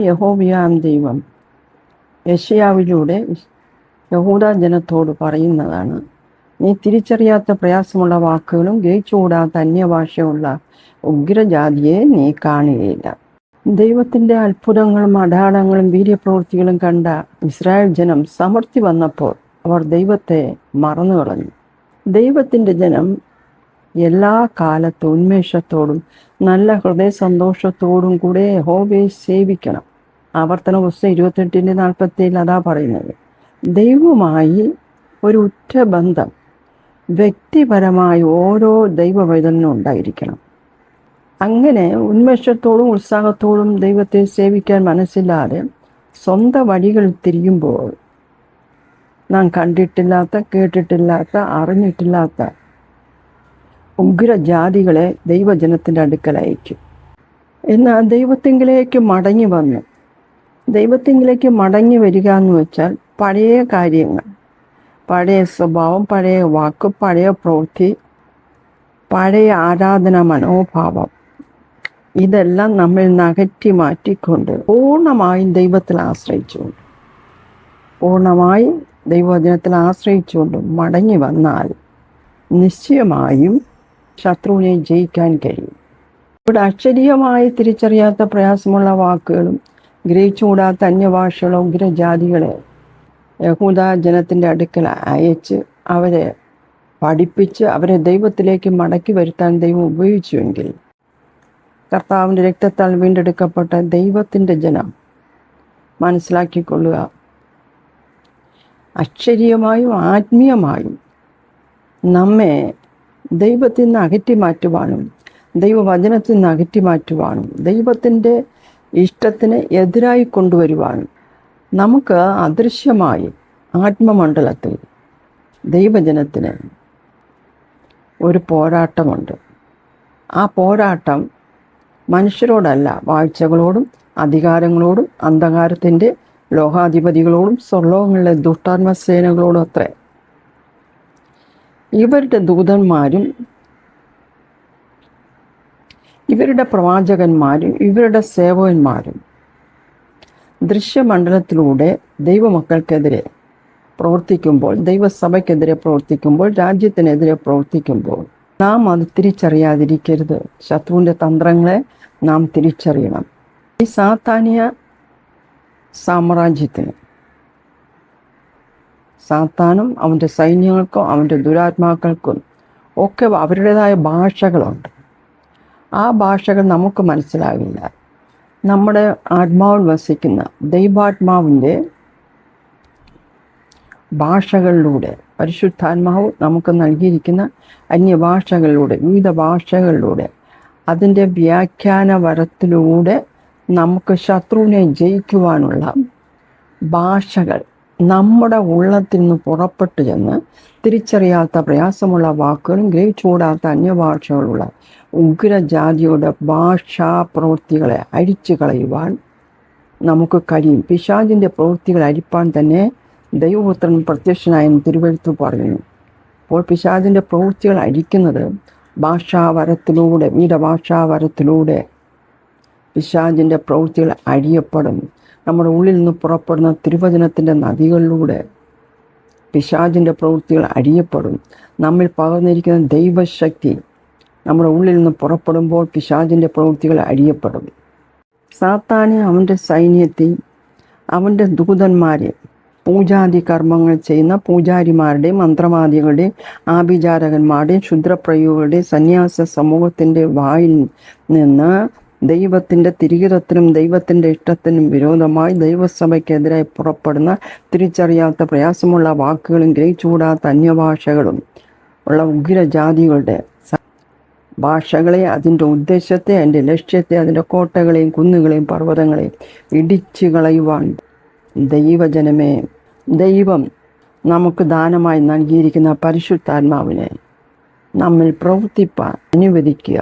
യഹോവയാം ദൈവം യെശയ്യാവിലൂടെ യഹൂദ ജനത്തോട് പറയുന്നതാണ്. നീ തിരിച്ചറിയാത്ത പ്രയാസമുള്ള വാക്കുകളും ഗ്രഹിച്ചുകൂടാത്ത അന്യഭാഷയുള്ള ഉഗ്രജാതിയെ നീ കാണുകയില്ല. ദൈവത്തിൻ്റെ അത്ഭുതങ്ങളും അടയാളങ്ങളും വീര്യപ്രവൃത്തികളും കണ്ട ഇസ്രായേൽ ജനം സമൃദ്ധി വന്നപ്പോൾ അവർ ദൈവത്തെ മറന്നു കളഞ്ഞു. ദൈവത്തിൻ്റെ ജനം എല്ലാ കാലത്തും ഉന്മേഷത്തോടും നല്ല ഹൃദയ സന്തോഷത്തോടും കൂടെ യഹോവയെ സേവിക്കണം. ആവർത്തന പുസ്തകം 28:47 അതാ പറയുന്നത്. ദൈവവുമായി ഒരു ഉറ്റ ബന്ധം വ്യക്തിപരമായി ഓരോ ദൈവവൈതലിനും ഉണ്ടായിരിക്കണം. അങ്ങനെ ഉന്മേഷത്തോടും ഉത്സാഹത്തോടും ദൈവത്തെ സേവിക്കാൻ മനസ്സില്ലാതെ സ്വന്തം വഴികളിൽ തിരിയുമ്പോൾ നാം കണ്ടിട്ടില്ലാത്ത, കേട്ടിട്ടില്ലാത്ത, അറിഞ്ഞിട്ടില്ലാത്ത ഉഗ്രജാതികളെ ദൈവജനത്തിൻ്റെ അടുക്കൽ അയക്കും. എന്നാൽ ദൈവത്തിങ്കിലേക്ക് മടങ്ങി വരിക എന്ന് വെച്ചാൽ പഴയ കാര്യങ്ങൾ, പഴയ സ്വഭാവം, പഴയ വാക്ക്, പഴയ പ്രവൃത്തി, പഴയ ആരാധന മനോഭാവം, ഇതെല്ലാം നമ്മിൽ നിന്ന് അകറ്റി മാറ്റിക്കൊണ്ട് പൂർണ്ണമായും ദൈവത്തിൽ ആശ്രയിച്ചുകൊണ്ട് മടങ്ങി വന്നാൽ നിശ്ചയമായും ശത്രുവിനെ ജയിക്കാൻ കഴിയും. ഇവിടെ അക്ഷരീയമായി തിരിച്ചറിയാത്ത പ്രയാസമുള്ള വാക്കുകളും ഗ്രഹിച്ചുകൂടാത്ത അന്യഭാഷകളും ഉഗ്രജാതികളെ യഹൂദ ജനത്തിൻ്റെ അടുക്കൽ അയച്ച് അവരെ പഠിപ്പിച്ച് അവരെ ദൈവത്തിലേക്ക് മടക്കി വരുത്താൻ ദൈവം ഉപയോഗിച്ചുവെങ്കിൽ കർത്താവിൻ്റെ രക്തത്താൽ വീണ്ടെടുക്കപ്പെട്ട ദൈവത്തിൻ്റെ ജനം മനസ്സിലാക്കിക്കൊള്ളുക, അക്ഷരീയമായും ആത്മീയമായും നമ്മെ ദൈവത്തിൽ നിന്ന് അകറ്റി മാറ്റുവാനും ദൈവവചനത്തിൽ നിന്ന് അകറ്റി മാറ്റുവാനും ദൈവത്തിൻ്റെ ഇഷ്ടത്തിന് എതിരായി കൊണ്ടുവരുവാനും നമുക്ക് അദൃശ്യമായി ആത്മമണ്ഡലത്തിൽ ദൈവജനത്തിന് ഒരു പോരാട്ടമുണ്ട്. ആ പോരാട്ടം മനുഷ്യരോടല്ല, വാഴ്ചകളോടും അധികാരങ്ങളോടും അന്ധകാരത്തിൻ്റെ ലോകാധിപതികളോടും സ്വർലോകങ്ങളിലെ ദുഷ്ടാത്മസേനകളോടും അത്രേ. ഇവരുടെ ദൂതന്മാരും ഇവരുടെ പ്രവാചകന്മാരും ഇവരുടെ സേവകന്മാരും ദൃശ്യമണ്ഡലത്തിലൂടെ ദൈവമക്കൾക്കെതിരെ പ്രവർത്തിക്കുമ്പോൾ, ദൈവസഭയ്ക്കെതിരെ പ്രവർത്തിക്കുമ്പോൾ, രാജ്യത്തിനെതിരെ പ്രവർത്തിക്കുമ്പോൾ നാം അത് തിരിച്ചറിയാതിരിക്കരുത്. ശത്രുവിൻ്റെ തന്ത്രങ്ങളെ നാം തിരിച്ചറിയണം. ഈ സാത്താനിയ സാമ്രാജ്യത്തിന്, സാത്താനും അവൻ്റെ സൈന്യങ്ങൾക്കും അവൻ്റെ ദുരാത്മാക്കൾക്കും ഒക്കെ അവരുടേതായ ഭാഷകളുണ്ട്. ആ ഭാഷകൾ നമുക്ക് മനസ്സിലാവില്ല. നമ്മുടെ ആത്മാവിൽ വസിക്കുന്ന ദൈവാത്മാവിൻ്റെ ഭാഷകളിലൂടെ, പരിശുദ്ധാത്മാവ് നമുക്ക് നൽകിയിരിക്കുന്ന അന്യഭാഷകളിലൂടെ, വിവിധ ഭാഷകളിലൂടെ, അതിൻ്റെ വ്യാഖ്യാന വരത്തിലൂടെ നമുക്ക് ശത്രുവിനെ ജയിക്കുവാനുള്ള ഭാഷകൾ നമ്മുടെ ഉള്ളത്തിൽ നിന്ന് പുറപ്പെട്ടു ചെന്ന് തിരിച്ചറിയാത്ത പ്രയാസമുള്ള വാക്കുകളും ഗ്രഹിച്ചുകൂടാത്ത അന്യഭാഷകളുള്ള ഉഗ്രജാതിയുടെ ഭാഷാ പ്രവൃത്തികളെ അഴിച്ചു കളയുവാൻ നമുക്ക് കഴിയും. പിശാചിൻ്റെ പ്രവൃത്തികൾ അഴിപ്പാൻ തന്നെ ദൈവപുത്രൻ പ്രത്യക്ഷനായെന്ന് തിരുവെഴുത്ത് പറയുന്നു. അപ്പോൾ പിശാചിൻ്റെ പ്രവൃത്തികൾ അഴിക്കുന്നത് ഭാഷാവരത്തിലൂടെ, വീരഭാഷാവരത്തിലൂടെ പിശാചിൻ്റെ പ്രവൃത്തികൾ അഴിയപ്പെടും. നമ്മുടെ ഉള്ളിൽ നിന്ന് പുറപ്പെടുന്ന തിരുവചനത്തിൻ്റെ നദികളിലൂടെ പിശാചിൻ്റെ പ്രവൃത്തികൾ അഴിയപ്പെടും. നമ്മിൽ പകർന്നിരിക്കുന്ന ദൈവശക്തി നമ്മുടെ ഉള്ളിൽ നിന്ന് പുറപ്പെടുമ്പോൾ പിശാചിൻ്റെ പ്രവൃത്തികൾ അഴിയപ്പെടും. സാത്താനെ, അവൻ്റെ സൈന്യത്തെ, അവൻ്റെ ദൂതന്മാരെ, പൂജാതി കർമ്മങ്ങൾ ചെയ്യുന്ന പൂജാരിമാരുടെയും മന്ത്രവാദികളുടെയും ആഭിചാരകന്മാരുടെയും ക്ഷുദ്രപ്രയോഗികളുടെയും സന്യാസ സമൂഹത്തിൻ്റെ വായിൽ നിന്ന് ദൈവത്തിൻ്റെ തിരികിതത്തിനും ദൈവത്തിൻ്റെ ഇഷ്ടത്തിനും വിരോധമായി ദൈവസഭയ്ക്കെതിരായി പുറപ്പെടുന്ന തിരിച്ചറിയാത്ത പ്രയാസമുള്ള വാക്കുകളും ഗ്രഹിച്ചുകൂടാത്ത അന്യഭാഷകളും ഉള്ള ഉഗ്രജാതികളുടെ ഭാഷകളെ, അതിൻ്റെ ഉദ്ദേശത്തെ, അതിൻ്റെ ലക്ഷ്യത്തെ, അതിൻ്റെ കോട്ടകളെയും കുന്നുകളെയും പർവ്വതങ്ങളെയും ഇടിച്ചു കളയുവാൻ ദൈവജനമേ, ദൈവം നമുക്ക് ദാനമായി നൽകിയിരിക്കുന്ന പരിശുദ്ധാത്മാവിനെ നമ്മിൽ പ്രവർത്തിപ്പാൻ അനുവദിക്കുക.